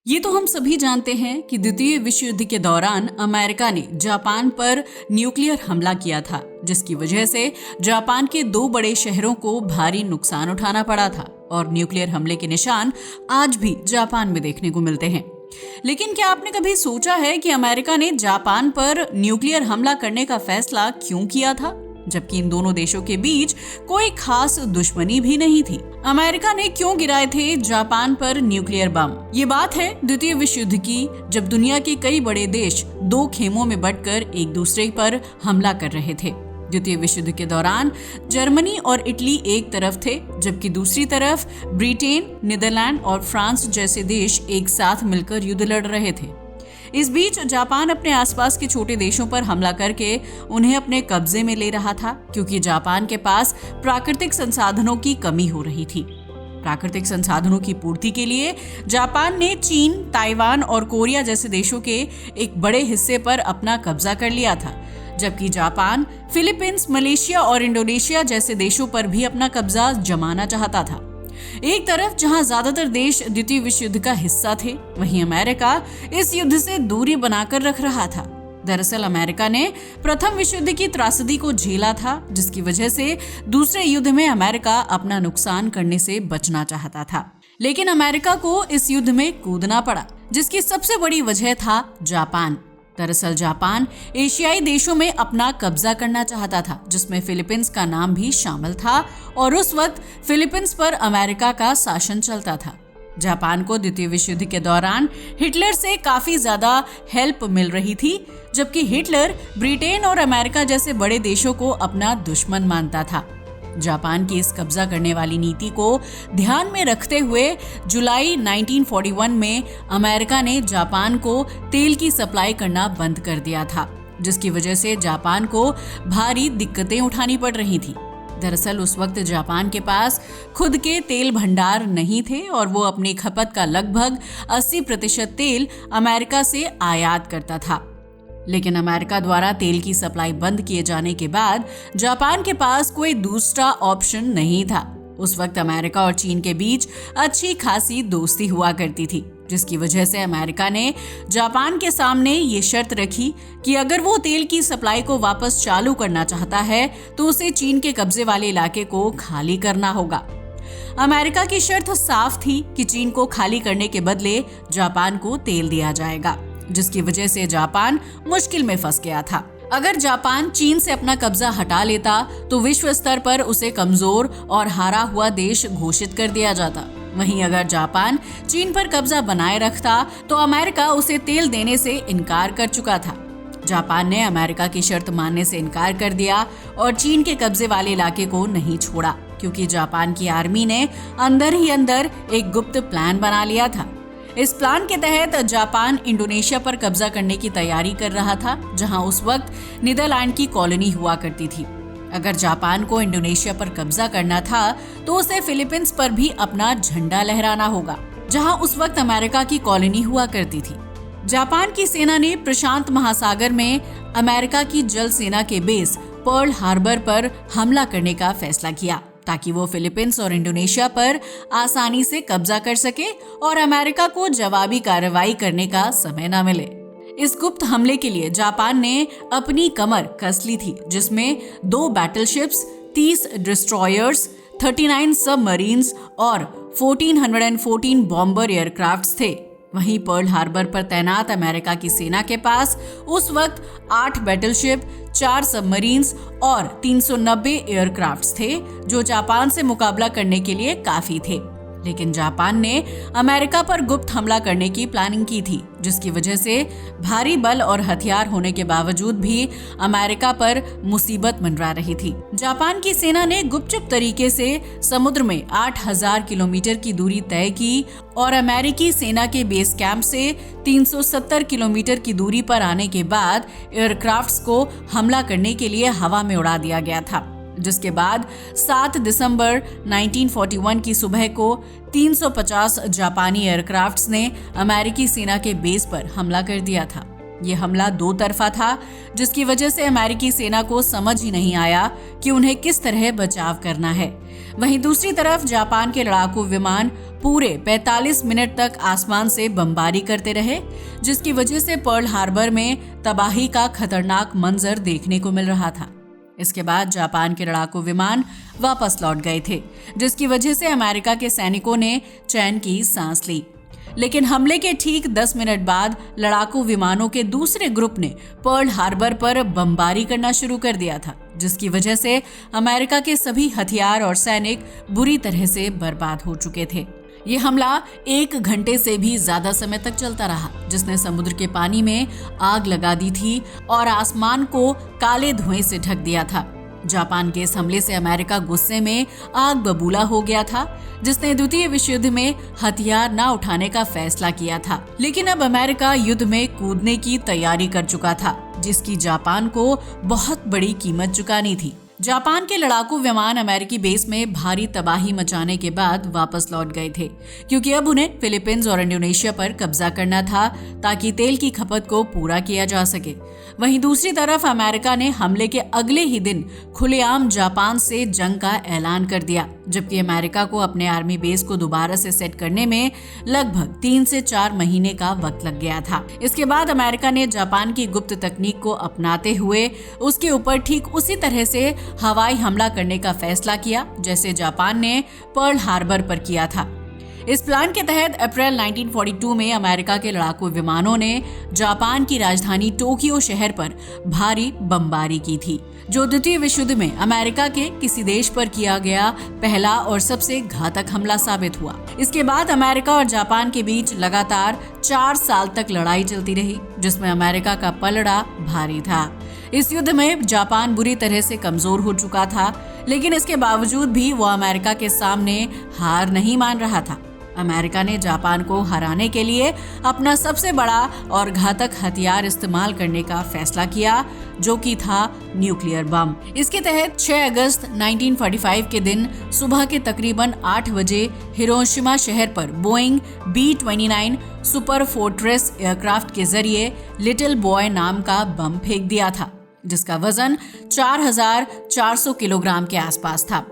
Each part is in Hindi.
ये तो हम सभी जानते हैं कि द्वितीय विश्व युद्ध के दौरान अमेरिका ने जापान पर न्यूक्लियर हमला किया था, जिसकी वजह से जापान के दो बड़े शहरों को भारी नुकसान उठाना पड़ा था और न्यूक्लियर हमले के निशान आज भी जापान में देखने को मिलते हैं। लेकिन क्या आपने कभी सोचा है कि अमेरिका ने जापान पर न्यूक्लियर हमला करने का फैसला क्यों किया था, जबकि इन दोनों देशों के बीच कोई खास दुश्मनी भी नहीं थी? अमेरिका ने क्यों गिराए थे जापान पर न्यूक्लियर बम? ये बात है द्वितीय विश्व युद्ध की, जब दुनिया के कई बड़े देश दो खेमों में बंटकर एक दूसरे पर हमला कर रहे थे। द्वितीय विश्व युद्ध के दौरान जर्मनी और इटली एक तरफ थे, जबकि दूसरी तरफ ब्रिटेन, नीदरलैंड और फ्रांस जैसे देश एक साथ मिलकर युद्ध लड़ रहे थे। इस बीच जापान अपने आसपास के छोटे देशों पर हमला करके उन्हें अपने कब्जे में ले रहा था, क्योंकि जापान के पास प्राकृतिक संसाधनों की कमी हो रही थी। प्राकृतिक संसाधनों की पूर्ति के लिए जापान ने चीन, ताइवान और कोरिया जैसे देशों के एक बड़े हिस्से पर अपना कब्जा कर लिया था, जबकि जापान फिलीपींस, मलेशिया और इंडोनेशिया जैसे देशों पर भी अपना कब्जा जमाना चाहता था। एक तरफ जहां ज्यादातर देश द्वितीय विश्व युद्ध का हिस्सा थे, वहीं अमेरिका इस युद्ध से दूरी बनाकर रख रहा था। दरअसल अमेरिका ने प्रथम विश्व युद्ध की त्रासदी को झेला था, जिसकी वजह से दूसरे युद्ध में अमेरिका अपना नुकसान करने से बचना चाहता था। लेकिन अमेरिका को इस युद्ध में कूदना पड़ा, जिसकी सबसे बड़ी वजह था जापान। दरअसल जापान एशियाई देशों में अपना कब्जा करना चाहता था, जिसमें फिलीपींस का नाम भी शामिल था, और उस वक्त फिलीपींस पर अमेरिका का शासन चलता था। जापान को द्वितीय विश्व युद्ध के दौरान हिटलर से काफी ज्यादा हेल्प मिल रही थी, जबकि हिटलर ब्रिटेन और अमेरिका जैसे बड़े देशों को अपना दुश्मन मानता था। जापान की इस कब्जा करने वाली नीति को ध्यान में रखते हुए जुलाई 1941 में अमेरिका ने जापान को तेल की सप्लाई करना बंद कर दिया था, जिसकी वजह से जापान को भारी दिक्कतें उठानी पड़ रही थी। दरअसल उस वक्त जापान के पास खुद के तेल भंडार नहीं थे और वो अपनी खपत का लगभग 80% तेल अमेरिका से आयात करता था। लेकिन अमेरिका द्वारा तेल की सप्लाई बंद किए जाने के बाद जापान के पास कोई दूसरा ऑप्शन नहीं था। उस वक्त अमेरिका और चीन के बीच अच्छी खासी दोस्ती हुआ करती थी, जिसकी वजह से अमेरिका ने जापान के सामने ये शर्त रखी कि अगर वो तेल की सप्लाई को वापस चालू करना चाहता है तो उसे चीन के कब्जे वाले इलाके को खाली करना होगा। अमेरिका की शर्त साफ थी कि चीन को खाली करने के बदले जापान को तेल दिया जाएगा, जिसकी वजह से जापान मुश्किल में फंस गया था। अगर जापान चीन से अपना कब्जा हटा लेता तो विश्व स्तर पर उसे कमजोर और हारा हुआ देश घोषित कर दिया जाता। वहीं अगर जापान चीन पर कब्जा बनाए रखता तो अमेरिका उसे तेल देने से इनकार कर चुका था। जापान ने अमेरिका की शर्त मानने से इनकार कर दिया और चीन के कब्जे वाले इलाके को नहीं छोड़ा, क्योंकि जापान की आर्मी ने अंदर ही अंदर एक गुप्त प्लान बना लिया था। इस प्लान के तहत जापान इंडोनेशिया पर कब्जा करने की तैयारी कर रहा था, जहां उस वक्त नीदरलैंड की कॉलोनी हुआ करती थी। अगर जापान को इंडोनेशिया पर कब्जा करना था तो उसे फिलीपींस पर भी अपना झंडा लहराना होगा, जहां उस वक्त अमेरिका की कॉलोनी हुआ करती थी। जापान की सेना ने प्रशांत महासागर में अमेरिका की जल सेना के बेस पर्ल हार्बर पर हमला करने का फैसला किया, ताकि वो फिलीपींस और इंडोनेशिया पर आसानी से कब्जा कर सके और अमेरिका को जवाबी कार्रवाई करने का समय न मिले। इस गुप्त हमले के लिए जापान ने अपनी कमर कस ली थी, जिसमें 2 बैटलशिप्स, 30 डिस्ट्रॉयर्स, 39 सबमरीन्स और 1414 बॉम्बर एयरक्राफ्ट्स थे। वहीं पर्ल हार्बर पर तैनात अमेरिका की सेना के पास उस वक्त 8 बैटलशिप, 4 सबमरीन्स और 390 एयरक्राफ्ट्स थे, जो जापान से मुकाबला करने के लिए काफी थे। लेकिन जापान ने अमेरिका पर गुप्त हमला करने की प्लानिंग की थी, जिसकी वजह से भारी बल और हथियार होने के बावजूद भी अमेरिका पर मुसीबत मंडरा रही थी। जापान की सेना ने गुपचुप तरीके से समुद्र में 8000 किलोमीटर की दूरी तय की और अमेरिकी सेना के बेस कैंप से 370 किलोमीटर की दूरी पर आने के बाद एयरक्राफ्ट्स को हमला करने के लिए हवा में उड़ा दिया गया था, जिसके बाद 7 दिसंबर 1941 की सुबह को 350 जापानी एयरक्राफ्ट्स ने अमेरिकी सेना के बेस पर हमला कर दिया था। ये हमला दो तरफा था, जिसकी वजह से अमेरिकी सेना को समझ ही नहीं आया कि उन्हें किस तरह बचाव करना है। वहीं दूसरी तरफ जापान के लड़ाकू विमान पूरे 45 मिनट तक आसमान से बमबारी करते रहे, जिसकी वजह से पर्ल हार्बर में तबाही का खतरनाक मंजर देखने को मिल रहा था। इसके बाद जापान के लड़ाकू विमान वापस लौट गए थे, जिसकी वजह से अमेरिका के सैनिकों ने चैन की सांस ली। लेकिन हमले के ठीक 10 मिनट बाद लड़ाकू विमानों के दूसरे ग्रुप ने पर्ल हार्बर पर बमबारी करना शुरू कर दिया था, जिसकी वजह से अमेरिका के सभी हथियार और सैनिक बुरी तरह से बर्बाद हो चुके थे। ये हमला 1 घंटे से भी ज्यादा समय तक चलता रहा, जिसने समुद्र के पानी में आग लगा दी थी और आसमान को काले धुएं से ढक दिया था। जापान के इस हमले से अमेरिका गुस्से में आग बबूला हो गया था, जिसने द्वितीय विश्व युद्ध में हथियार न उठाने का फैसला किया था। लेकिन अब अमेरिका युद्ध में कूदने की तैयारी कर चुका था, जिसकी जापान को बहुत बड़ी कीमत चुकानी थी। जापान के लड़ाकू विमान अमेरिकी बेस में भारी तबाही मचाने के बाद वापस लौट गए थे, क्योंकि अब उन्हें फिलीपींस और इंडोनेशिया पर कब्जा करना था ताकि तेल की खपत को पूरा किया जा सके। वहीं दूसरी तरफ अमेरिका ने हमले के अगले ही दिन खुलेआम जापान से जंग का ऐलान कर दिया, जबकि अमेरिका को अपने आर्मी बेस को दोबारा से सेट करने में लगभग 3 से 4 महीने का वक्त लग गया था। इसके बाद अमेरिका ने जापान की गुप्त तकनीक को अपनाते हुए उसके ऊपर ठीक उसी तरह से हवाई हमला करने का फैसला किया जैसे जापान ने पर्ल हार्बर पर किया था। इस प्लान के तहत अप्रैल 1942 में अमेरिका के लड़ाकू विमानों ने जापान की राजधानी टोक्यो शहर पर भारी बमबारी की थी, जो द्वितीय विश्व युद्ध में अमेरिका के किसी देश पर किया गया पहला और सबसे घातक हमला साबित हुआ। इसके बाद अमेरिका और जापान के बीच लगातार 4 साल तक लड़ाई चलती रही, जिसमें अमेरिका का पलड़ा भारी था। इस युद्ध में जापान बुरी तरह से कमजोर हो चुका था, लेकिन इसके बावजूद भी वो अमेरिका के सामने हार नहीं मान रहा था। अमेरिका ने जापान को हराने के लिए अपना सबसे बड़ा और घातक हथियार इस्तेमाल करने का फैसला किया, जो कि था न्यूक्लियर बम। इसके तहत 6 अगस्त 1945 के दिन सुबह के तकरीबन 8 बजे हिरोशिमा शहर पर Boeing B-29 super fortress aircraft के जरिए लिटिल बॉय नाम का बम फेंक दिया था, जिसका वजन 4400 किलोग्राम के आसपास था।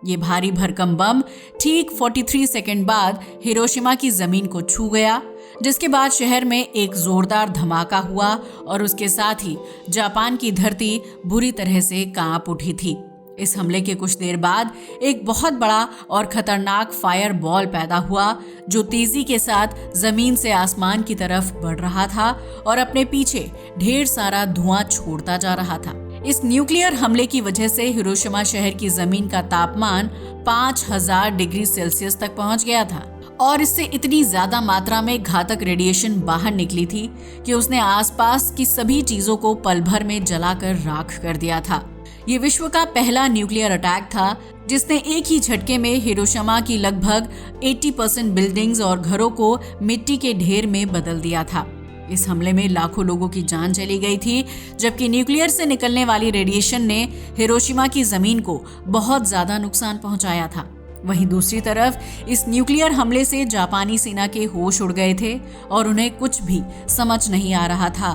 ये भारी भरकम बम ठीक 43 सेकंड बाद हिरोशिमा की जमीन को छू गया, जिसके बाद शहर में एक जोरदार धमाका हुआ और उसके साथ ही जापान की धरती बुरी तरह से कांप उठी थी। इस हमले के कुछ देर बाद एक बहुत बड़ा और खतरनाक फायर बॉल पैदा हुआ, जो तेजी के साथ जमीन से आसमान की तरफ बढ़ रहा था और अपने पीछे ढेर सारा धुआं छोड़ता जा रहा था। इस न्यूक्लियर हमले की वजह से हिरोशिमा शहर की जमीन का तापमान 5000 डिग्री सेल्सियस तक पहुंच गया था और इससे इतनी ज्यादा मात्रा में घातक रेडिएशन बाहर निकली थी कि उसने आसपास की सभी चीजों को पल भर में जलाकर राख कर दिया था। ये विश्व का पहला न्यूक्लियर अटैक था, जिसने एक ही झटके में हिरोशिमा की लगभग 80% बिल्डिंग्स और घरों को मिट्टी के ढेर में बदल दिया था। इस हमले में लाखों लोगों की जान चली गई थी, जबकि न्यूक्लियर से निकलने वाली रेडिएशन ने हिरोशिमा की जमीन को बहुत ज्यादा नुकसान पहुंचाया था। वहीं दूसरी तरफ इस न्यूक्लियर हमले से जापानी सेना के होश उड़ गए थे और उन्हें कुछ भी समझ नहीं आ रहा था।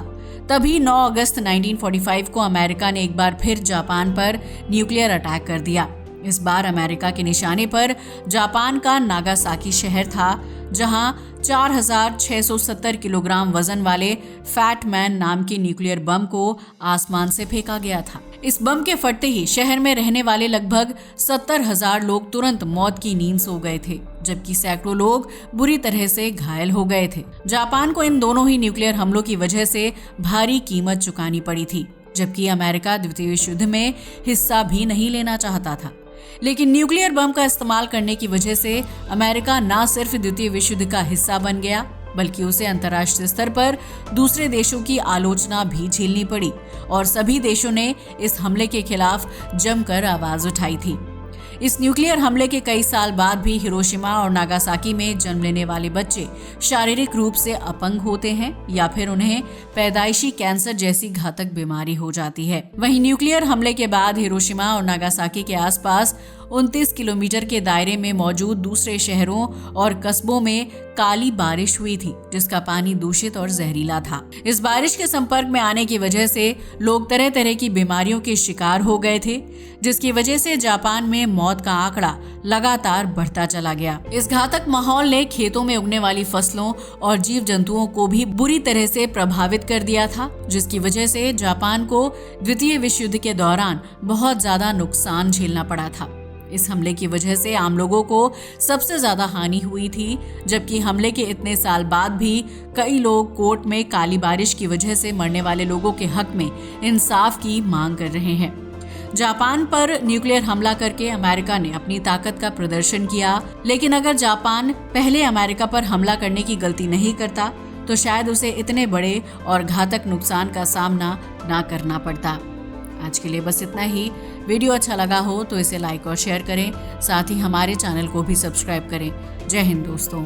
तभी 9 अगस्त 1945 को अमेरिका ने एक बार फिर जापान पर न्यूक्लियर अटैक कर दिया। इस बार अमेरिका के निशाने पर जापान का नागासाकी शहर था, जहां 4670 किलोग्राम वजन वाले फैट मैन नाम के न्यूक्लियर बम को आसमान से फेंका गया था। इस बम के फटते ही शहर में रहने वाले लगभग 70,000 लोग तुरंत मौत की नींद सो गए थे, जबकि सैकड़ों लोग बुरी तरह से घायल हो गए थे। जापान को इन दोनों ही न्यूक्लियर हमलों की वजह से भारी कीमत चुकानी पड़ी थी, जबकि अमेरिका द्वितीय विश्व युद्ध में हिस्सा भी नहीं लेना चाहता था। लेकिन न्यूक्लियर बम का इस्तेमाल करने की वजह से अमेरिका न सिर्फ द्वितीय विश्व युद्ध का हिस्सा बन गया, बल्कि उसे अंतर्राष्ट्रीय स्तर पर दूसरे देशों की आलोचना भी झेलनी पड़ी और सभी देशों ने इस हमले के खिलाफ जमकर आवाज उठाई थी। इस न्यूक्लियर हमले के कई साल बाद भी हिरोशिमा और नागासाकी में जन्म लेने वाले बच्चे शारीरिक रूप से अपंग होते हैं या फिर उन्हें पैदाइशी कैंसर जैसी घातक बीमारी हो जाती है। वहीं न्यूक्लियर हमले के बाद हिरोशिमा और नागासाकी के आसपास 29 किलोमीटर के दायरे में मौजूद दूसरे शहरों और कस्बों में काली बारिश हुई थी, जिसका पानी दूषित और जहरीला था। इस बारिश के संपर्क में आने की वजह से लोग तरह तरह की बीमारियों के शिकार हो गए थे, जिसकी वजह से जापान में मौत का आंकड़ा लगातार बढ़ता चला गया। इस घातक माहौल ने खेतों में उगने वाली फसलों और जीव जंतुओं को भी बुरी तरह से प्रभावित कर दिया था, जिसकी वजह से जापान को द्वितीय विश्व युद्ध के दौरान बहुत ज्यादा नुकसान झेलना पड़ा था। इस हमले की वजह से आम लोगों को सबसे ज्यादा हानि हुई थी, जबकि हमले के इतने साल बाद भी कई लोग कोर्ट में काली बारिश की वजह से मरने वाले लोगों के हक में इंसाफ की मांग कर रहे हैं। जापान पर न्यूक्लियर हमला करके अमेरिका ने अपनी ताकत का प्रदर्शन किया, लेकिन अगर जापान पहले अमेरिका पर हमला करने की गलती नहीं करता तो शायद उसे इतने बड़े और घातक नुकसान का सामना ना करना पड़ता। आज के लिए बस इतना ही। वीडियो अच्छा लगा हो तो इसे लाइक और शेयर करें, साथ ही हमारे चैनल को भी सब्सक्राइब करें। जय हिंद दोस्तों।